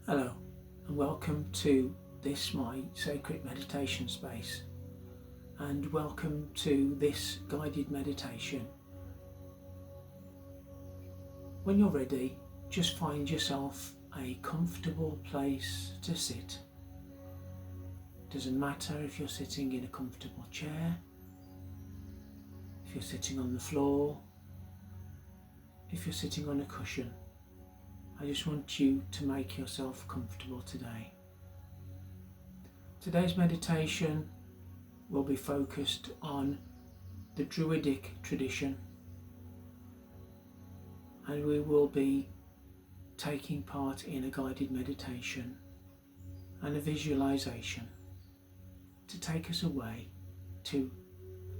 Hello and welcome to this my sacred meditation space, and welcome to this guided meditation. When you're ready, just find yourself a comfortable place to sit. Doesn't matter if you're sitting in a comfortable chair, if you're sitting on the floor, if you're sitting on a cushion. I just want you to make yourself comfortable today. Today's meditation will be focused on the Druidic tradition, and we will be taking part in a guided meditation and a visualisation to take us away to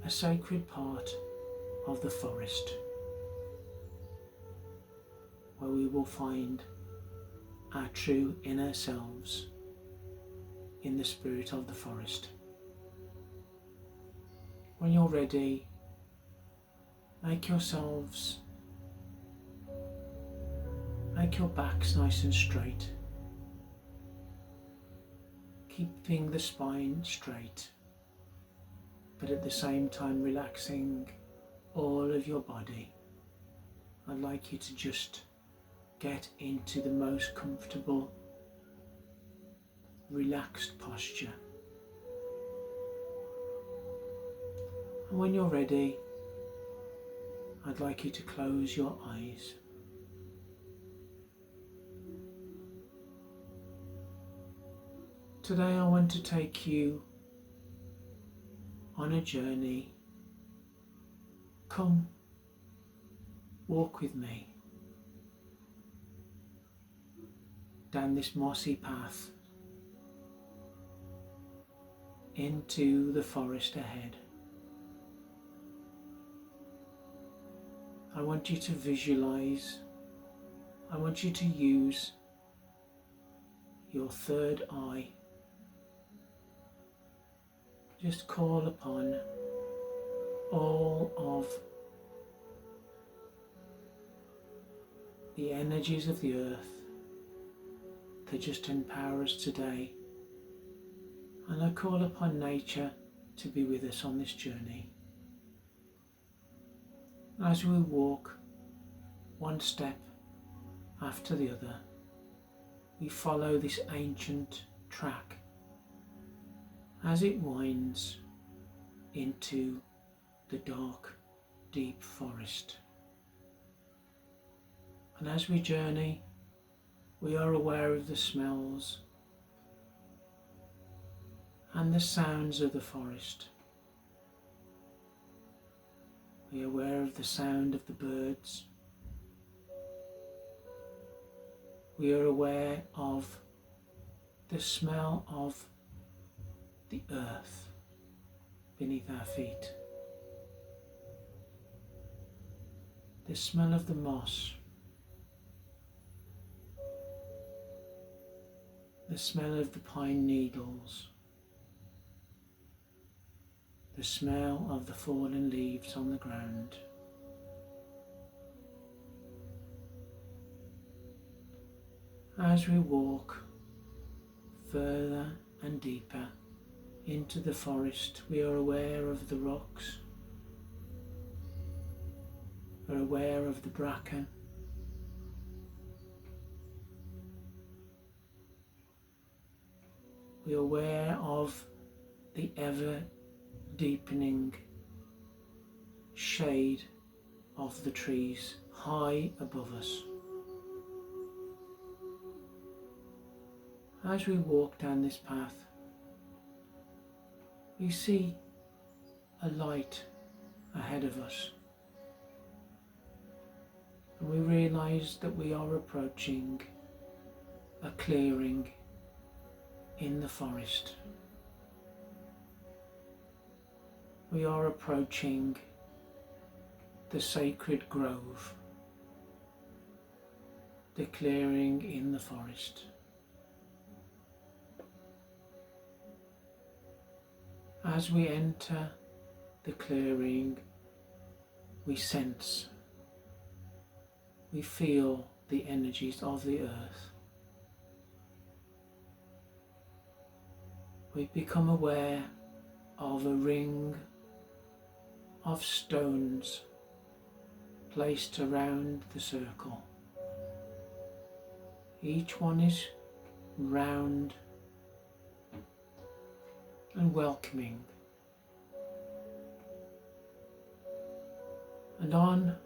a sacred part of the forest, where we will find our true inner selves in the spirit of the forest. When you're ready, make your backs nice and straight, keeping the spine straight, but at the same time relaxing all of your body. I'd like you to just get into the most comfortable, relaxed posture. And when you're ready, I'd like you to close your eyes. Today I want to take you on a journey. Come, walk with me down this mossy path into the forest ahead. I want you to visualize, I want you to use your third eye. Just call upon all of the energies of the earth that just empower us today. And I call upon nature to be with us on this journey. As we walk one step after the other, we follow this ancient track as it winds into the dark, deep forest. And as we journey, we are aware of the smells and the sounds of the forest. We are aware of the sound of the birds. We are aware of the smell of the earth beneath our feet. The smell of the moss. The smell of the pine needles. The smell of the fallen leaves on the ground. As we walk further and deeper into the forest, we are aware of the rocks, we're aware of the bracken, we are aware of the ever deepening shade of the trees high above us. As we walk down this path, we see a light ahead of us, and we realise that we are approaching a clearing in the forest. We are approaching the sacred grove, the clearing in the forest. As we enter the clearing, we sense, we feel the energies of the earth. we become aware of a ring of stones placed around the circle. Each one is round and welcoming, and on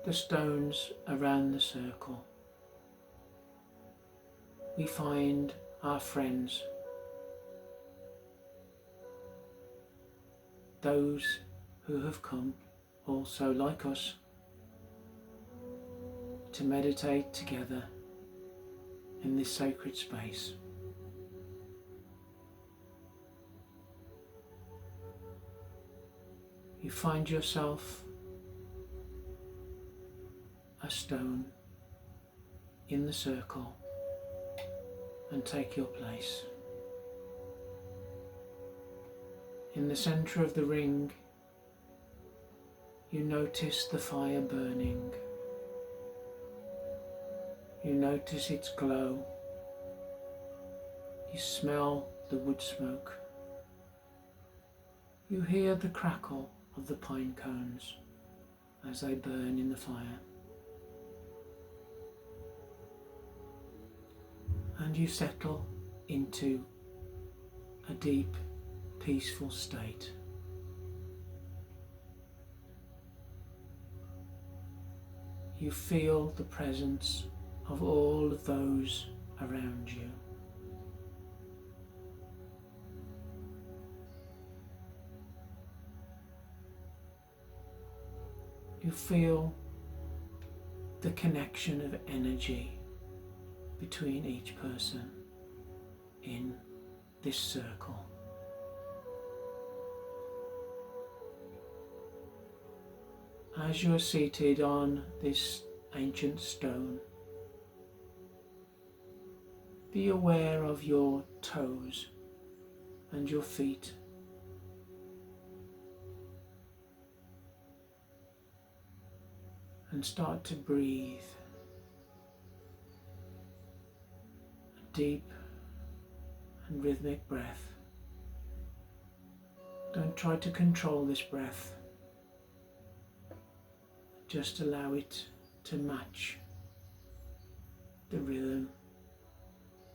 the stones around the circle we find our friends, those who have come also like us to meditate together in this sacred space. You find yourself a stone in the circle and take your place. In the centre of the ring, you notice the fire burning. You notice its glow. You smell the wood smoke. You hear the crackle of the pine cones as they burn in the fire. And you settle into a deep, peaceful state. You feel the presence of all of those around you. You feel the connection of energy between each person in this circle. As you are seated on this ancient stone, be aware of your toes and your feet. And start to breathe a deep and rhythmic breath. Don't try to control this breath. Just allow it to match the rhythm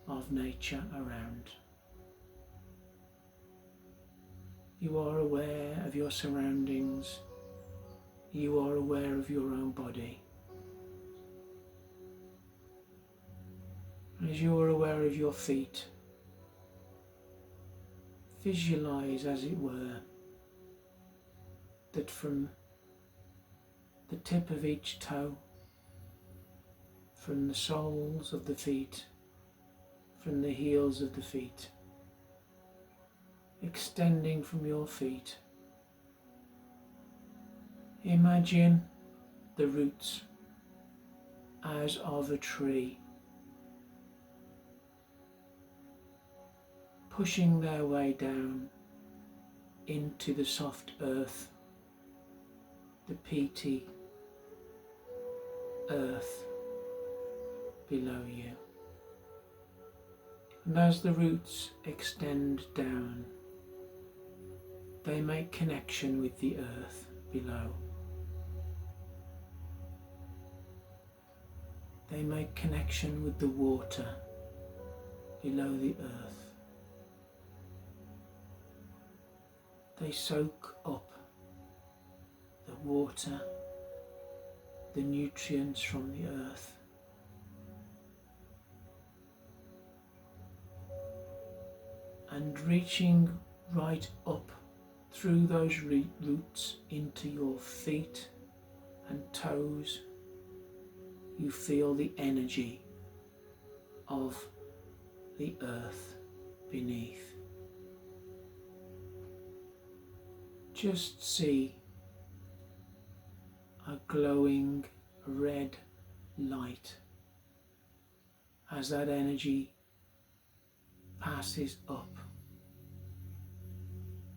of nature around. You are aware of your surroundings. You are aware of your own body. As you are aware of your feet, visualize, as it were, that from the tip of each toe, from the soles of the feet, from the heels of the feet, extending from your feet, imagine the roots as of a tree, pushing their way down into the soft earth, the peaty earth below you. And as the roots extend down, they make connection with the earth below. They make connection with the water below the earth. They soak up the water, the nutrients from the earth. And reaching right up through those roots into your feet and toes, you feel the energy of the earth beneath. Just see a glowing red light as that energy passes up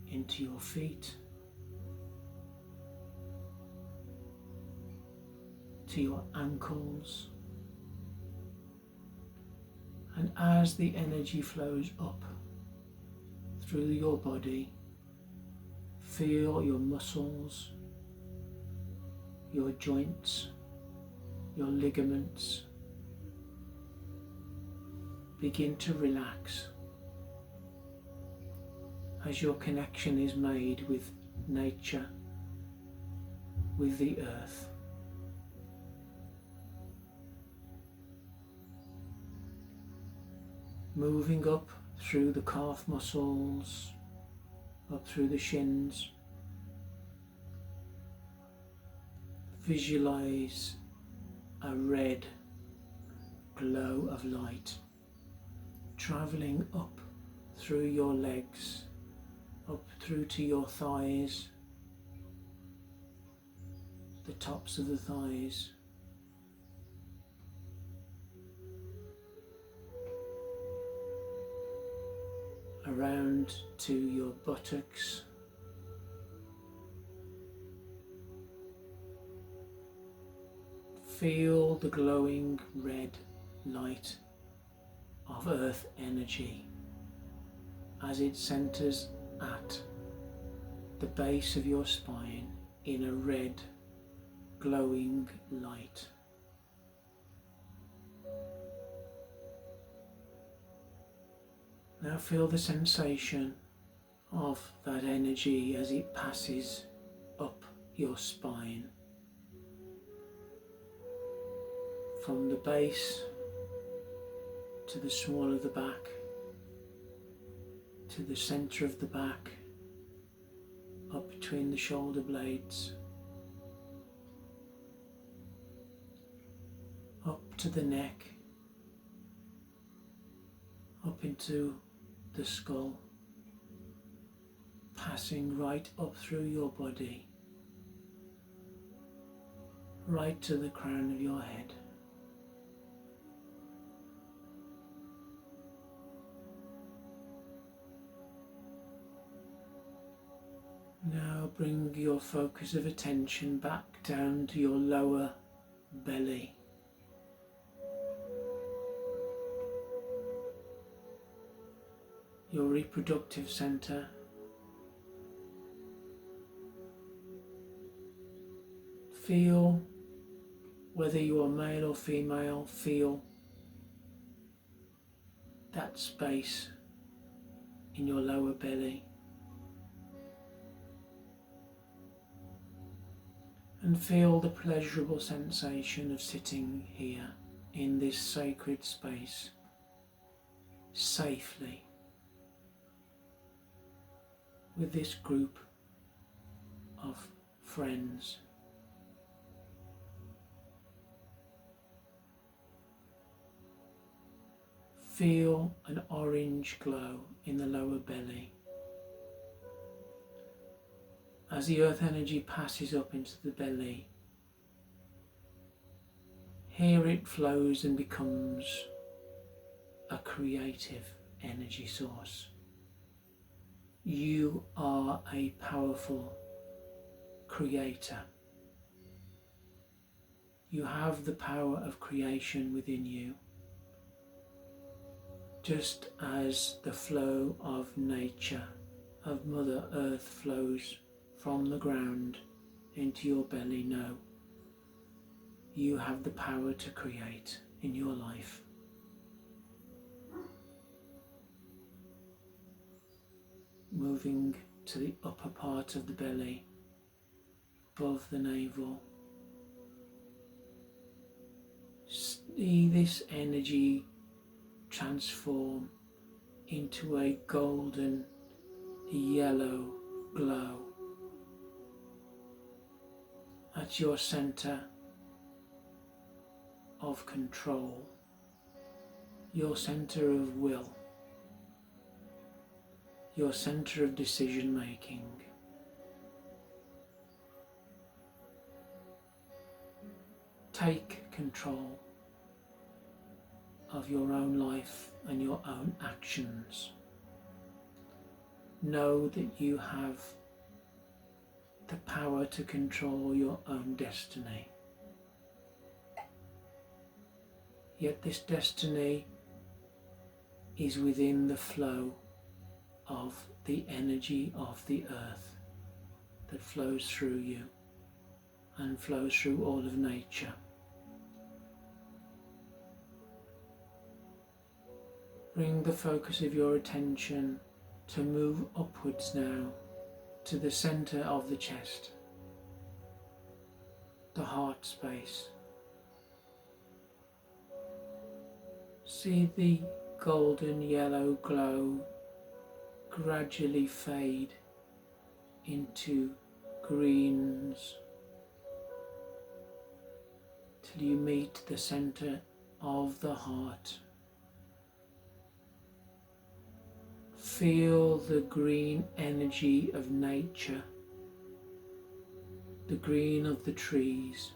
into your feet, to your ankles, and as the energy flows up through your body. Feel your muscles, your joints, your ligaments begin to relax as your connection is made with nature, with the earth. Moving up through the calf muscles, up through the shins. Visualize a red glow of light traveling up through your legs, up through to your thighs, the tops of the thighs, around to your buttocks, feel the glowing red light of earth energy as it centers at the base of your spine in a red glowing light. Now feel the sensation of that energy as it passes up your spine, from the base to the small of the back, to the center of the back, up between the shoulder blades, up to the neck, up into the skull, passing right up through your body, right to the crown of your head. Now bring your focus of attention back down to your lower belly. Your reproductive center. Feel whether you are male or female, feel that space in your lower belly. And feel the pleasurable sensation of sitting here in this sacred space, safely, with this group of friends. Feel an orange glow in the lower belly. As the earth energy passes up into the belly, here it flows and becomes a creative energy source. You are a powerful creator. You have the power of creation within you, just as the flow of nature, of Mother Earth flows from the ground into your belly. Now you have the power to create in your life. Moving to the upper part of the belly, above the navel. See this energy transform into a golden yellow glow at your center of control, your center of will, your center of decision making. Take control of your own life and your own actions. Know that you have the power to control your own destiny. Yet this destiny is within the flow of the energy of the earth that flows through you and flows through all of nature. Bring the focus of your attention to move upwards now to the centre of the chest, the heart space. See the golden yellow glow gradually fade into greens till you meet the centre of the heart. Feel the green energy of nature, the green of the trees,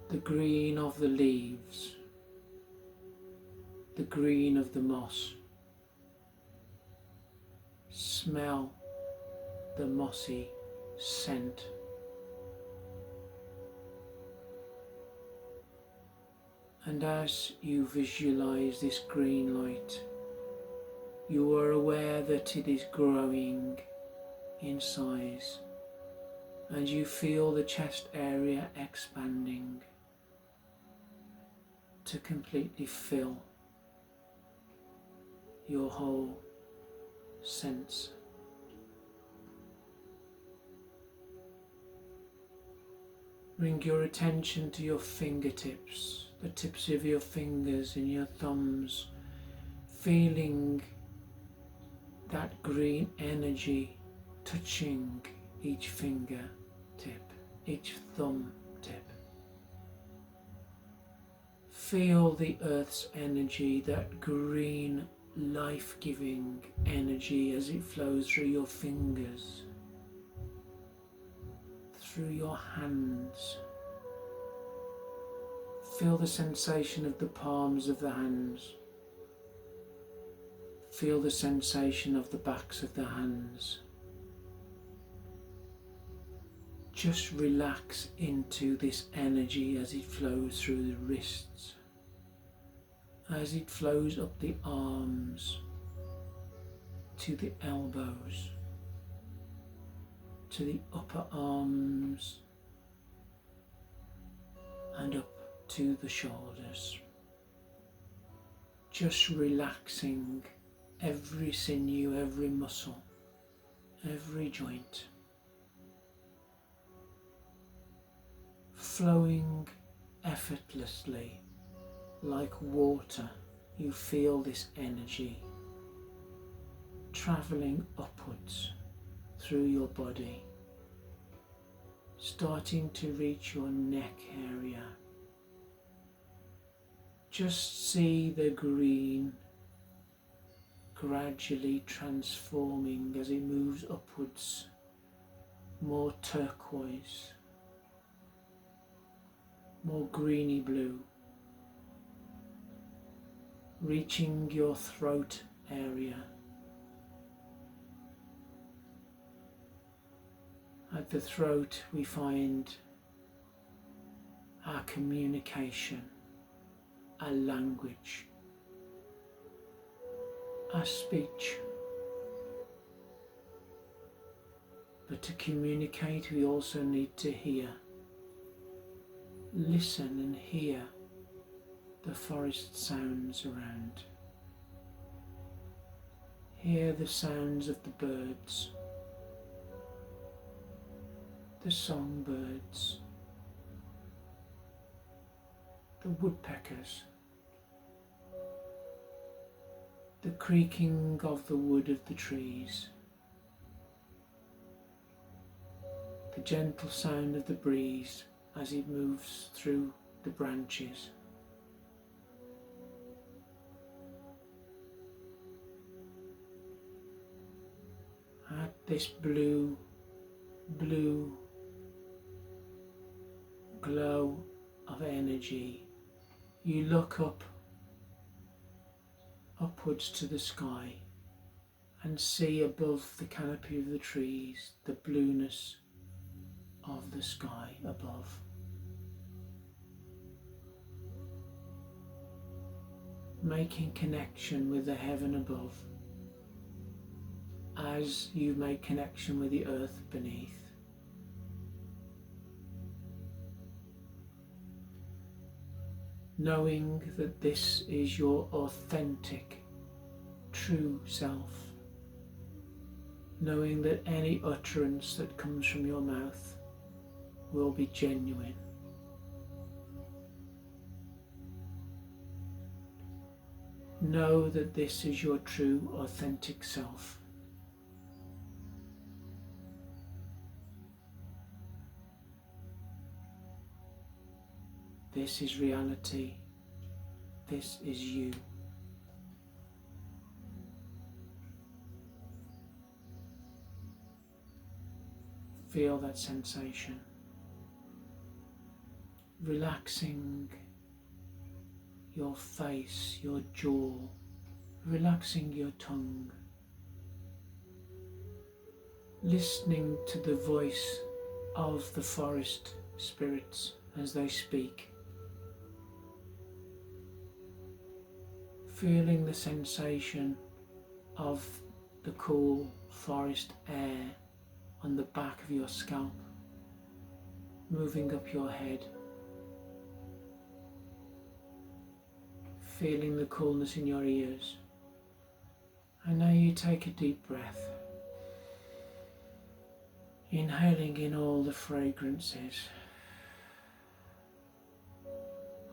the green of the leaves, the green of the moss. Smell the mossy scent. And as you visualize this green light, you are aware that it is growing in size, and you feel the chest area expanding to completely fill your whole sense. Bring your attention to your fingertips, the tips of your fingers and your thumbs, feeling that green energy touching each finger tip, each thumb tip. Feel the earth's energy, that green life-giving energy as it flows through your fingers, through your hands. Feel the sensation of the palms of the hands. Feel the sensation of the backs of the hands. Just relax into this energy as it flows through the wrists, as it flows up the arms, to the elbows, to the upper arms, and up to the shoulders. Just relaxing every sinew, every muscle, every joint. Flowing effortlessly like water, you feel this energy travelling upwards through your body, starting to reach your neck area. Just see the green gradually transforming as it moves upwards, more turquoise, more greeny blue, reaching your throat area. At the throat we find our communication, our language, our speech. But to communicate we also need to hear. Listen and hear the forest sounds around. Hear the sounds of the birds, the songbirds, the woodpeckers, the creaking of the wood of the trees, the gentle sound of the breeze as it moves through the branches. At this blue glow of energy, you look upwards to the sky and see above the canopy of the trees the blueness of the sky above. Making connection with the heaven above, as you make connection with the earth beneath. Knowing that this is your authentic, true self. Knowing that any utterance that comes from your mouth will be genuine. Know that this is your true, authentic self. This is reality. This is you. Feel that sensation. Relaxing your face, your jaw, relaxing your tongue. Listening to the voice of the forest spirits as they speak. Feeling the sensation of the cool forest air on the back of your scalp, moving up your head. Feeling the coolness in your ears. And now you take a deep breath, inhaling in all the fragrances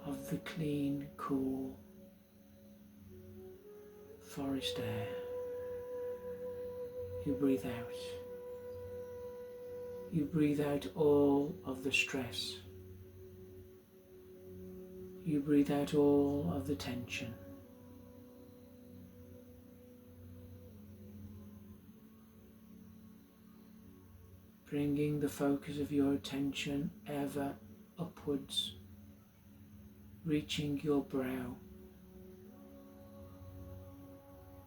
of the clean, cool forest air. You breathe out. You breathe out all of the stress. You breathe out all of the tension. Bringing the focus of your attention ever upwards, reaching your brow,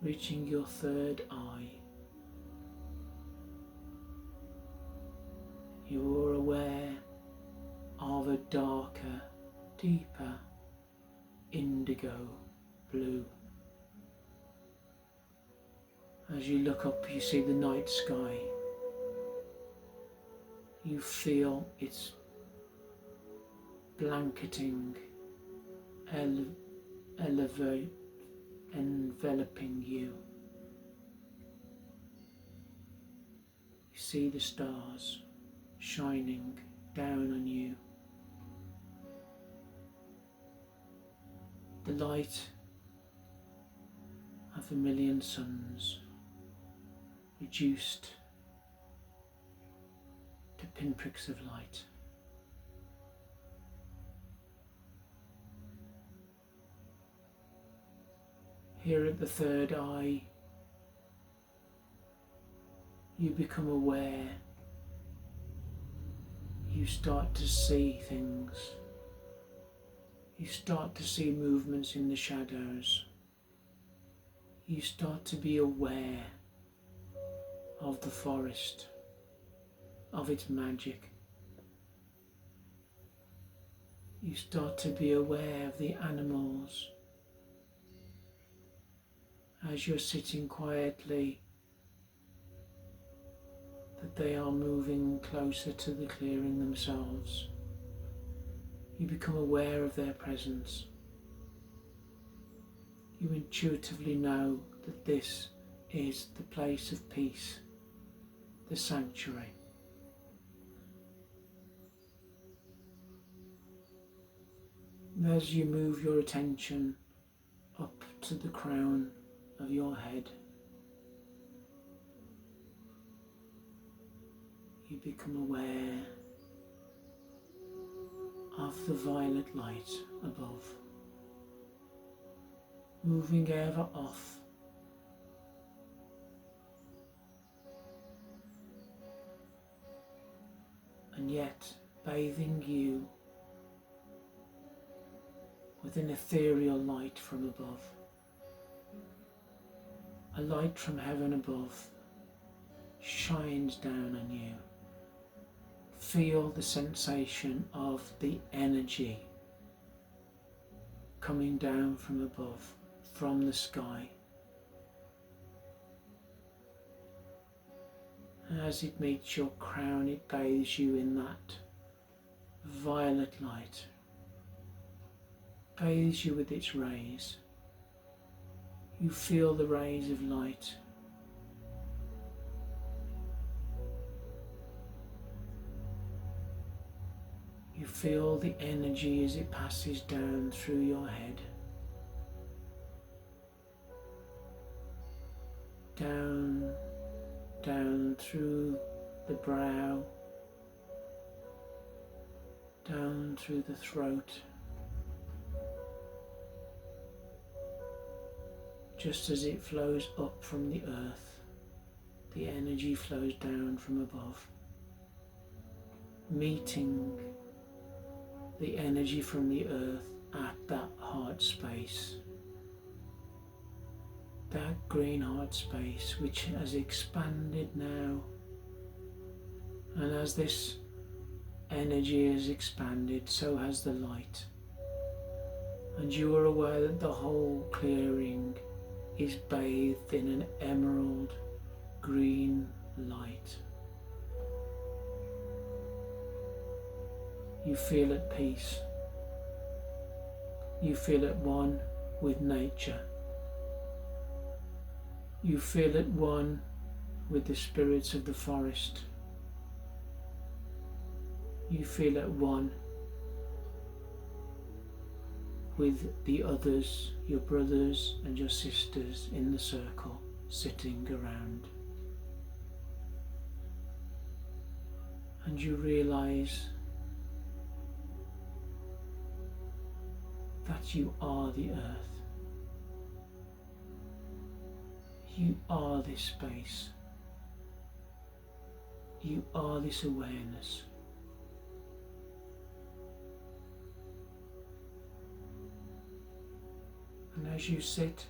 reaching your third eye. You're aware of a darker, deeper indigo blue. As you look up, you see the night sky. You feel it's blanketing, enveloping you. You see the stars shining down on you. The light of a million suns reduced to pinpricks of light. Here at the third eye, you become aware. You start to see things. You start to see movements in the shadows. You start to be aware of the forest, of its magic. You start to be aware of the animals as you're sitting quietly, that they are moving closer to the clearing themselves. You become aware of their presence. You intuitively know that this is the place of peace, the sanctuary. And as you move your attention up to the crown of your head, you become aware of the violet light above, moving ever off, and yet bathing you with an ethereal light from above, a light from heaven above shines down on you. Feel the sensation of the energy coming down from above, from the sky. And as it meets your crown, it bathes you in that violet light, bathes you with its rays. You feel the rays of light. You feel the energy as it passes down through your head, down through the brow, down through the throat, just as it flows up from the earth, the energy flows down from above, meeting the energy from the earth at that heart space, that green heart space which has expanded now. And as this energy has expanded, so has the light. And you are aware that the whole clearing is bathed in an emerald green light. You feel at peace. You feel at one with nature. You feel at one with the spirits of the forest. You feel at one with the others, your brothers and your sisters in the circle sitting around. And you realize that you are the earth. You are this space. You are this awareness. And as you sit,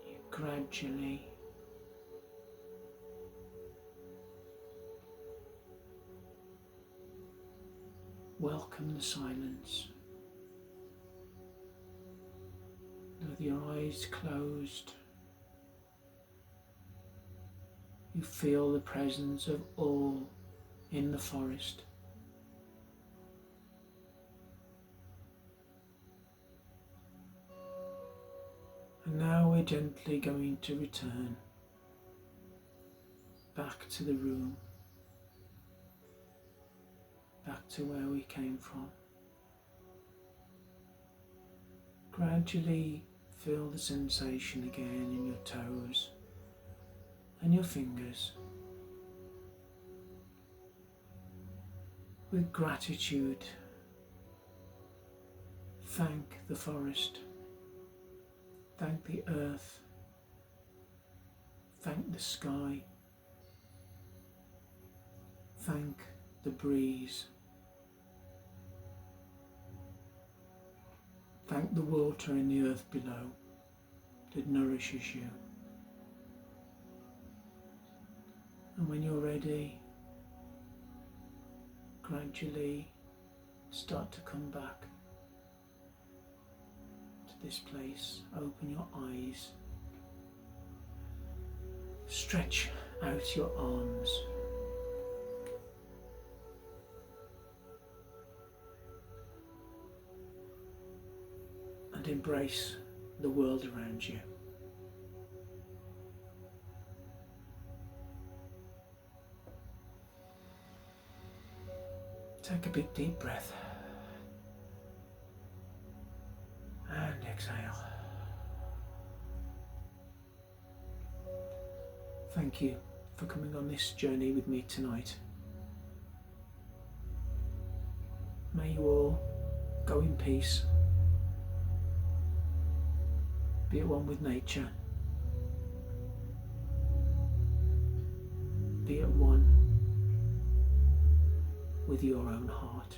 you gradually welcome the silence. With your eyes closed, you feel the presence of all in the forest. And now we're gently going to return back to the room, back to where we came from. Gradually feel the sensation again in your toes and your fingers. With gratitude, thank the forest, thank the earth, thank the sky, thank the breeze, thank the water in the earth below that nourishes you. And when you're ready, gradually start to come back to this place. Open your eyes, stretch out your arms, and embrace the world around you. Take a big deep breath and exhale. Thank you for coming on this journey with me tonight. May you all go in peace, be at one with nature, be at one with your own heart.